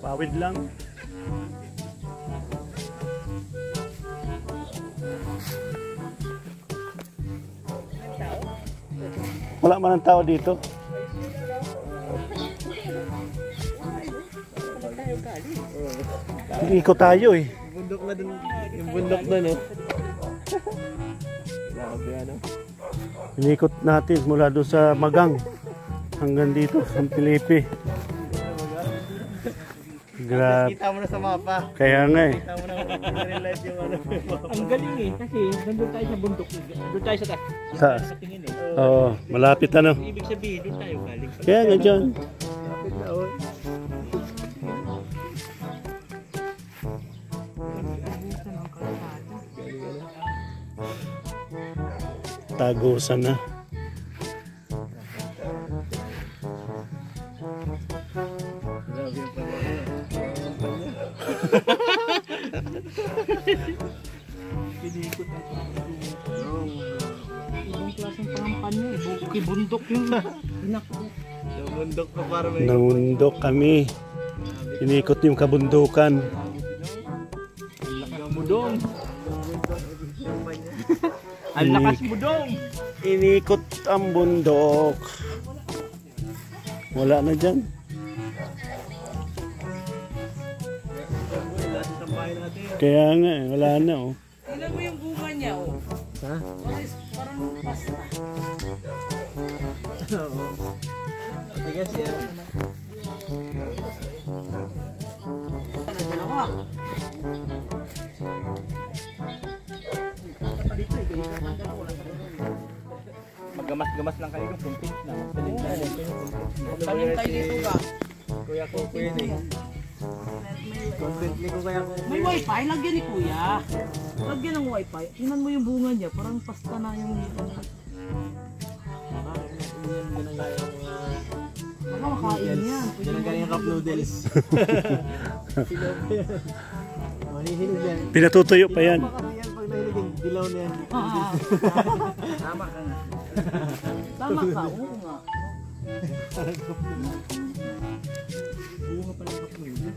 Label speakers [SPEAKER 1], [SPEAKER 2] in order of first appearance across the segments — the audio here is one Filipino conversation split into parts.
[SPEAKER 1] Pawid lang. Wala man ang tao dito. Ikot tayo eh.
[SPEAKER 2] Bundok na dun. Yung bundok dun eh.
[SPEAKER 1] Inikot natin mula doon sa Magang hanggang dito sa Pilipi. Grabe.
[SPEAKER 2] Kita mo na sa mapa.
[SPEAKER 1] Kaya nga eh.
[SPEAKER 2] Kita mo na realize yung ano.
[SPEAKER 3] Ang galing eh, kasi nandun tayo sa bundok. Doon tayo sa taas.
[SPEAKER 1] Sa
[SPEAKER 3] Tingin eh.
[SPEAKER 1] Oo, malapit ano.
[SPEAKER 3] Ibig sabihin, doon tayo galing.
[SPEAKER 1] Kaya nga dyan.
[SPEAKER 2] Lapit na oh.
[SPEAKER 1] Tagusan na.
[SPEAKER 3] Pinikot na ito. Ibang klaseng pangampan niya eh. Bundok yung
[SPEAKER 2] Yung bundok pa para may...
[SPEAKER 1] Nangundok kami. Inikot yung kabundukan.
[SPEAKER 3] lakas mo dong. Ang lakas mo dong.
[SPEAKER 1] Inikot ang bundok. Wala na dyan. Kaya nga eh, wala na oh.
[SPEAKER 4] Tingnan mo yung bunga niya oh.
[SPEAKER 2] Ha?
[SPEAKER 4] Parang pasta.
[SPEAKER 2] Oo. I guess yeah.
[SPEAKER 4] Dalawa.
[SPEAKER 3] Maggamas-gamas lang kayo. Kumpit na.
[SPEAKER 4] Tanim tayo dito ba?
[SPEAKER 2] Kuya ko pwede. Content ni ko kaya ko.
[SPEAKER 4] May wifi, lagyan ni kuya. Lagyan ng wifi. Tingnan mo yung bunga niya, parang pasta na yung baka makain yan.
[SPEAKER 2] Yan ang galing cup noodles. Mahihilig yan.
[SPEAKER 1] Pinatutuyo pa yan.
[SPEAKER 2] Baka yan pag nahilig yung dilaw na yan.
[SPEAKER 4] Tama ka nga. Tama ka, oo nga.
[SPEAKER 2] Bunga pa ng cup noodles.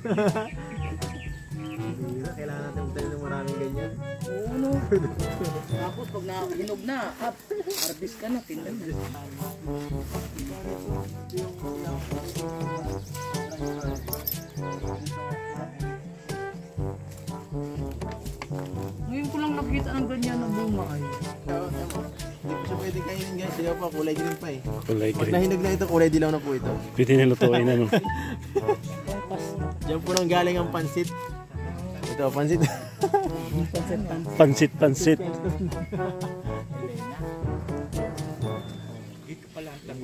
[SPEAKER 2] Kailangan natin magtanim ng maraming ganyan.
[SPEAKER 4] Oo no. Tapos pag hinog na, harvest ka na, tindan na. Ngayon ko lang nakita ng ganyan na bunga ay.
[SPEAKER 2] Hindi po siya pwede kainin guys. Diba pa, kulay green pa eh.
[SPEAKER 1] Kulay
[SPEAKER 2] Pag
[SPEAKER 1] green.
[SPEAKER 2] nahinog na ito, kulay dilaw na po ito.
[SPEAKER 1] Pwede na lutuin ano.
[SPEAKER 2] Diyan po nang galing ang pansit. Ito, pansit.
[SPEAKER 1] Pansit.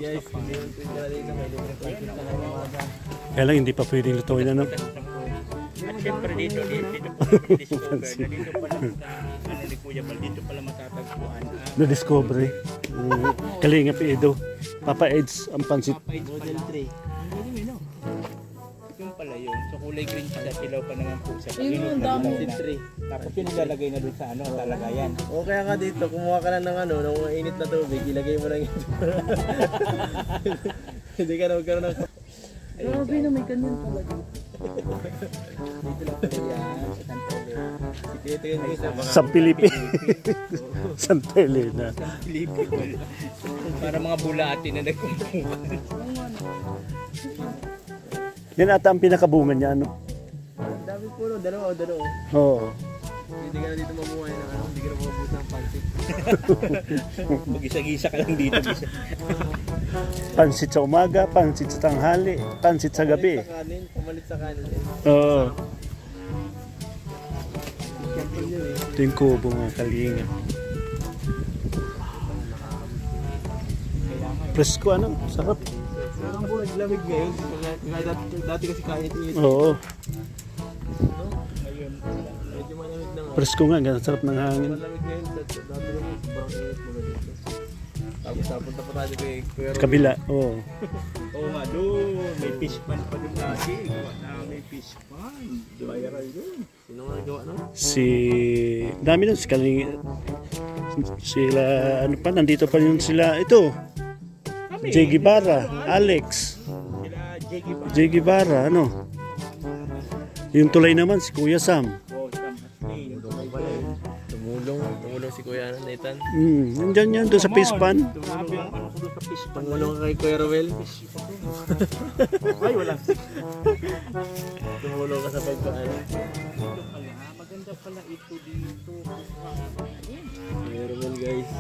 [SPEAKER 2] Guys, hindi yung galing na may libre pansit na lang umaga.
[SPEAKER 1] Kaya lang hindi pa pwedeng lutuin ano.
[SPEAKER 3] At syempre dito po discover na dito pala sa ni Kuya Bal, dito pala matatagpuan
[SPEAKER 1] Na-discover eh. Kalinga Edo. Papa Eds ang pansit.
[SPEAKER 2] Model 3.
[SPEAKER 3] yung pala yun. So kulay green pa sa tilaw pa naman po sa
[SPEAKER 4] Yun yung dami.
[SPEAKER 2] Pansit 3.
[SPEAKER 3] tapos yung nilalagay na doon sa ano talagayan.
[SPEAKER 2] O kaya ka dito, kumuha ka lang ng ano, ng mainit na tubig, ilagay mo lang ito. Hindi ka na magkaroon ng...
[SPEAKER 4] Grabe na may ganyan pala dito.
[SPEAKER 3] Dito lang pala yan sa Santele.
[SPEAKER 2] Sikreto yun guys, baka...
[SPEAKER 1] Sa Pilipi. San Telena.
[SPEAKER 3] Pilipi para mga bulati na nagkumpungan.
[SPEAKER 1] Yan ata ang pinakabunga niya ano.
[SPEAKER 2] Dami puno, dalawa.
[SPEAKER 1] Oo.
[SPEAKER 2] Hindi ka na dito mamuhay ng ano, hindi ka na mabubuti ng pansit.
[SPEAKER 3] Mag-isa-gisa ka lang dito.
[SPEAKER 1] Pansit sa umaga, pansit sa tanghali, pansit sa gabi.
[SPEAKER 2] Pamalit sa kanin.
[SPEAKER 1] Oo. Ito yung kubo mga kalinga. Presko ano, sarap.
[SPEAKER 2] Ang buhay lamig ngayon. Dati kasi kainit-init.
[SPEAKER 1] Oo.
[SPEAKER 3] Ngayon,
[SPEAKER 2] Medyo malamig na nga.
[SPEAKER 1] Presko nga, ganun sarap ng hangin.
[SPEAKER 2] Malamig ngayon. Dati naman, sobrang init mga dito. Tapos napunta pa tayo kay Kuya Robin.
[SPEAKER 1] Kabila, oo.
[SPEAKER 3] oo nga doon, may fish pan pa doon lagi. Gawa na may fish pan. Bayaran doon.
[SPEAKER 2] Sino nga nagawa nun?
[SPEAKER 1] Si... Dami nun, si Kaling... Sila, ano pa, nandito pa yun sila. Ito, Jay Guevara, Alex.
[SPEAKER 3] Sila Jiggy pa.
[SPEAKER 1] Jay Guevara, ano? Yung tulay naman, si Kuya Sam.
[SPEAKER 3] Oh, Ashley.
[SPEAKER 2] Tumulong si Kuya Nathan.
[SPEAKER 1] Nandyan yan, doon sa fish pan.
[SPEAKER 3] Sabi ang ano ko doon sa fish pan.
[SPEAKER 2] Tumulong ka kay Kuya Roel.
[SPEAKER 3] Ay, wala.
[SPEAKER 2] Tumulong ka sa pagpaano.
[SPEAKER 3] Maganda pala ito dito.
[SPEAKER 2] Kuya Roel guys.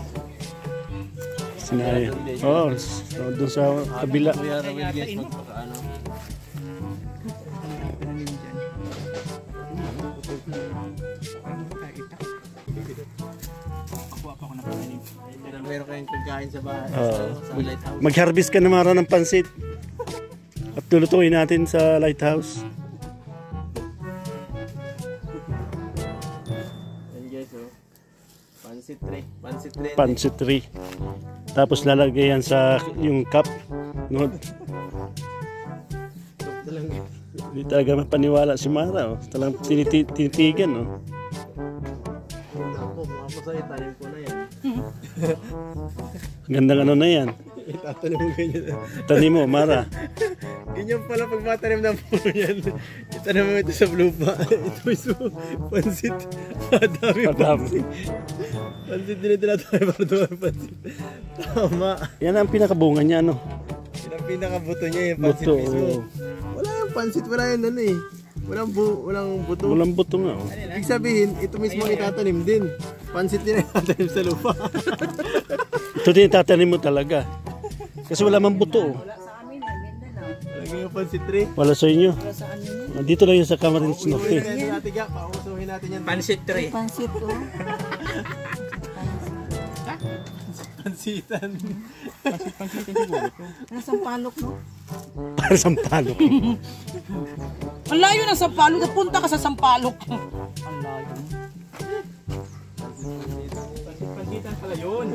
[SPEAKER 1] Sinay. Oo, so, doon sa kabila.
[SPEAKER 2] Kuya Roel guys magpakaano.
[SPEAKER 3] Ako na pananim.
[SPEAKER 2] Meron kayong pagkain sa bahay.
[SPEAKER 1] Oo.
[SPEAKER 2] Sa lighthouse.
[SPEAKER 1] Mag-harvest ka naman raw ng pansit. At tulutuin natin sa lighthouse.
[SPEAKER 2] Yan guys oh. Pansit tray. Pansit tray.
[SPEAKER 1] Pansit tree. Tapos lalagay yan sa yung cup. No, hindi talaga mapaniwala si Mara. Oh. Talagang tinitigan. Oh.
[SPEAKER 2] Ako sa itanim ko na yan.
[SPEAKER 1] Gandang ano na yan.
[SPEAKER 2] Itatanim mo ganyan.
[SPEAKER 1] Tanim mo, Mara.
[SPEAKER 2] Ganyan pala pag matanim ng puno yan. Itanim mo ito sa lupa. Ito is pansit. Madami pansit. Pansit din ito natin para doon pansit. Tama.
[SPEAKER 1] Yan ang pinakabunga niya, ano?
[SPEAKER 2] Yan ang pinakabuto niya yung pansit
[SPEAKER 1] Buto.
[SPEAKER 2] mismo.
[SPEAKER 1] Oh.
[SPEAKER 2] Wala yung pansit, wala yung ano eh. Walang buto.
[SPEAKER 1] Walang buto nga. Oh.
[SPEAKER 2] Ibig sabihin, ito mismo ang itatanim din. Pansit din ang itatanim sa lupa.
[SPEAKER 1] Ito din tatanim mo talaga. Kasi wala mang buto. Oh.
[SPEAKER 4] Wala sa amin, Mindanao.
[SPEAKER 2] Lagi yung pansit tray.
[SPEAKER 1] Wala sa inyo.
[SPEAKER 4] Wala sa amin yun.
[SPEAKER 1] Dito lang yun sa Camarines
[SPEAKER 2] Pausuhin
[SPEAKER 1] Norte.
[SPEAKER 2] natin natin ga. Pausuhin natin yan.
[SPEAKER 3] Pansit tray.
[SPEAKER 4] Pansit oh.
[SPEAKER 2] Pansitan.
[SPEAKER 4] Nasa Sampalok no?
[SPEAKER 1] Para sa palok.
[SPEAKER 4] Ang layo ng Sampalok. Napunta ka sa Sampalok. Ang layo.
[SPEAKER 3] Pansitan pala yun.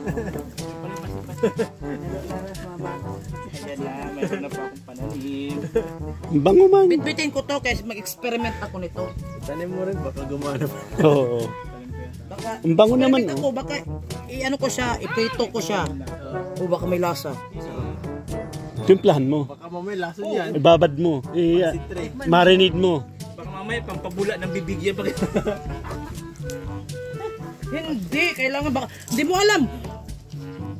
[SPEAKER 3] Ayan na, mayroon na pa akong pananim.
[SPEAKER 1] Ang bango man.
[SPEAKER 4] Bitbitin ko to kasi mag-experiment ako nito.
[SPEAKER 2] Tanim mo rin, baka gumana pa.
[SPEAKER 1] Oo.
[SPEAKER 4] Baka,
[SPEAKER 1] Ang bango naman.
[SPEAKER 4] experiment ako, baka i-ano ko siya, iprito ko siya. O baka may lasa.
[SPEAKER 1] Timplahan mo.
[SPEAKER 2] Baka mamaya lason yan.
[SPEAKER 1] Ibabad mo.
[SPEAKER 2] Tray.
[SPEAKER 1] Marinate mo.
[SPEAKER 3] Baka mamaya pampabula ng bibigyan pa kayo.
[SPEAKER 4] Hindi, kailangan baka, hindi mo alam.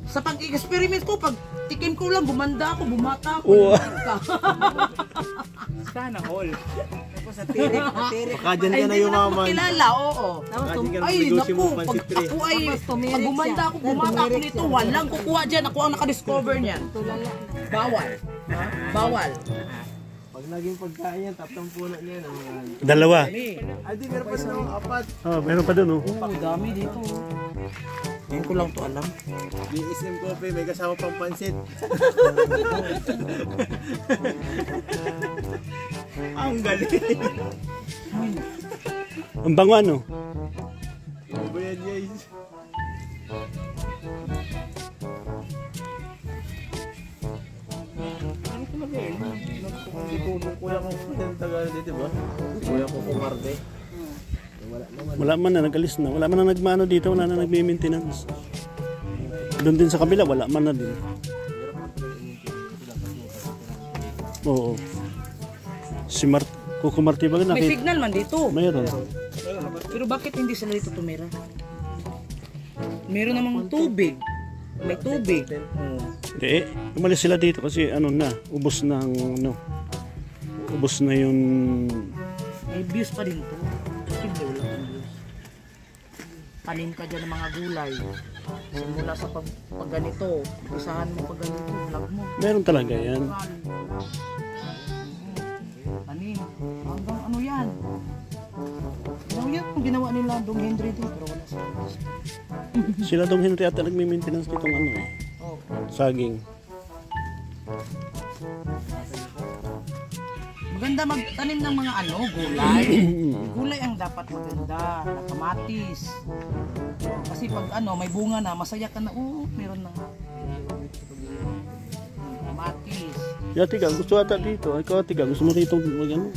[SPEAKER 4] Sa pag-experiment ko, pag tikim ko lang, bumanda ako, bumata ako.
[SPEAKER 1] Oo.
[SPEAKER 3] Sana all.
[SPEAKER 4] Tapos sa tirik,
[SPEAKER 2] Baka dyan ka na yumaman.
[SPEAKER 4] Kilala, oo.
[SPEAKER 2] Baka dyan ka na
[SPEAKER 4] Ay,
[SPEAKER 2] negosyo
[SPEAKER 4] naku,
[SPEAKER 2] mo
[SPEAKER 4] pag
[SPEAKER 2] pansit tray.
[SPEAKER 4] ako ay, pag bumanda ako, bumata ako nito, walang kukuha dyan. Ako ang nakadiscover niyan. Bawal. Ha? Bawal.
[SPEAKER 2] Pag naging pagkain yan, tapang puno niya.
[SPEAKER 1] Dalawa.
[SPEAKER 2] Ay, di meron pa silang apat.
[SPEAKER 1] Oh, meron pa doon. Oh.
[SPEAKER 4] Oo, dami dito. Ngayon ko lang to alam.
[SPEAKER 2] BSM Coffee, may kasama pang pansit.
[SPEAKER 3] Ang galing.
[SPEAKER 1] Ang bango ano?
[SPEAKER 2] Ano ba yan, guys?
[SPEAKER 3] Ano talaga yun?
[SPEAKER 2] Hindi ko kuya ko yung taga dito ba? Kuya ko kumarte. Wala naman.
[SPEAKER 1] Wala man na, nag-alis na. Wala man na nagmano dito, wala na nagme-maintenance. Doon din sa kabila, wala man na din. Oo. Si Kuko Marti ba
[SPEAKER 4] May
[SPEAKER 1] nakita?
[SPEAKER 4] signal man dito.
[SPEAKER 1] Mayroon.
[SPEAKER 4] Pero bakit hindi sila dito tumira? Meron namang tubig. May tubig.
[SPEAKER 1] Hindi, umalis sila dito kasi ano na, ubos na ang ano. Ubos na yung
[SPEAKER 4] May views pa din to. Simple wala kang views. Tanim ka dyan ng mga gulay. Simula sa pag ganito. Isahan mo pag ganito. Vlog mo.
[SPEAKER 1] meron talaga yan.
[SPEAKER 4] Tanim. Hanggang ano yan? Ano yan? Ang ginawa nila Dong Henry dito. Pero wala sa
[SPEAKER 1] Sila Dong Henry ata nagme-maintenance ditong ano eh.
[SPEAKER 4] Oh.
[SPEAKER 1] Saging.
[SPEAKER 4] Maganda magtanim ng mga ano, gulay. Gulay ang dapat maganda, na kamatis. Kasi pag ano, may bunga na, masaya ka na, meron na. Kamatis.
[SPEAKER 1] Ya, tiga, gusto ata dito. Ikaw, tiga, gusto mo dito mag ano?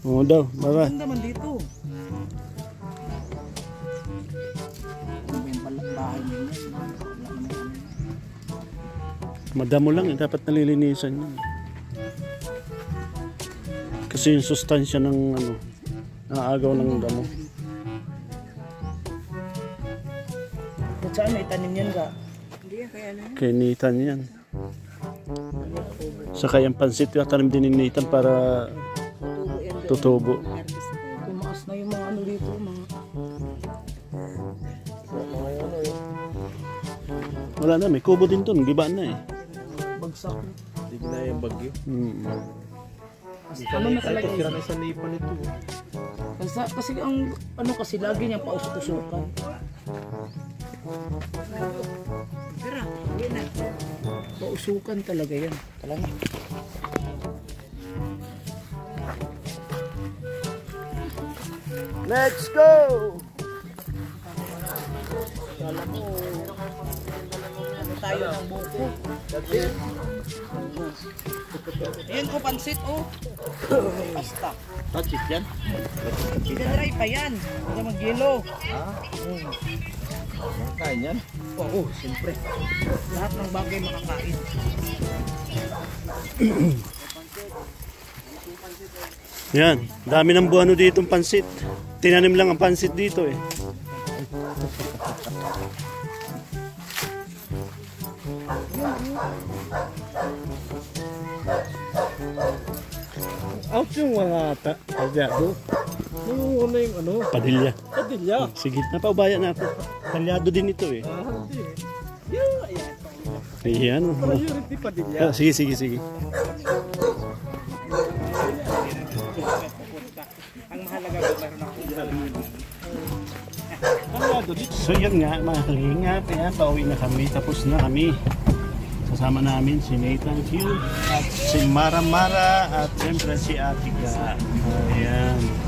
[SPEAKER 1] Oo daw, bara.
[SPEAKER 4] Maganda man dito. Ano ba yung bahay niya?
[SPEAKER 1] Madamo lang, dapat nalilinisan yan. Kasi yung sustansya ng ano, naagaw ng damo.
[SPEAKER 4] Kung saan may tanim yan ka?
[SPEAKER 1] Kay Nathan yan. Saka yung pansit, tanim din ni Nathan para tutubo.
[SPEAKER 4] Tumaas na yung mga ano dito, mga...
[SPEAKER 1] Wala na, may kubo din doon, gibaan na eh.
[SPEAKER 4] Bagsak.
[SPEAKER 2] Hindi na yung bagyo.
[SPEAKER 4] Ano na talaga
[SPEAKER 2] Sira
[SPEAKER 4] yun?
[SPEAKER 2] na sa nipa nito.
[SPEAKER 4] Kasi ang ano kasi lagi niyang pausok-usukan. Pausukan talaga yan. Talaga.
[SPEAKER 1] Let's go!
[SPEAKER 4] Kala mo, ano tayo ng buko. Ayan ko, pansit oh. Basta.
[SPEAKER 3] Pansit yan?
[SPEAKER 4] Pinadry pa yan. Huwag mag-yelo.
[SPEAKER 2] Kain yan?
[SPEAKER 4] Oo, siyempre. Lahat ng bagay makakain.
[SPEAKER 1] Yan, dami ng buwano dito ang pansit. Tinanim lang ang pansit dito eh.
[SPEAKER 2] Out yung mga talyado. Ano yung ano?
[SPEAKER 1] Padilya.
[SPEAKER 2] Padilya.
[SPEAKER 1] Sige, napaubaya natin. Talyado din ito eh.
[SPEAKER 2] Hindi.
[SPEAKER 1] Ayan.
[SPEAKER 2] Priority padilya.
[SPEAKER 1] Sige, sige, sige.
[SPEAKER 3] Ang mahalaga ba meron ako
[SPEAKER 1] So yun nga, mga kalingap, ayan, pauwi na kami, tapos na kami. Kasama namin si Nathan Q at si Mara Mara at siyempre si Atika. Ayan.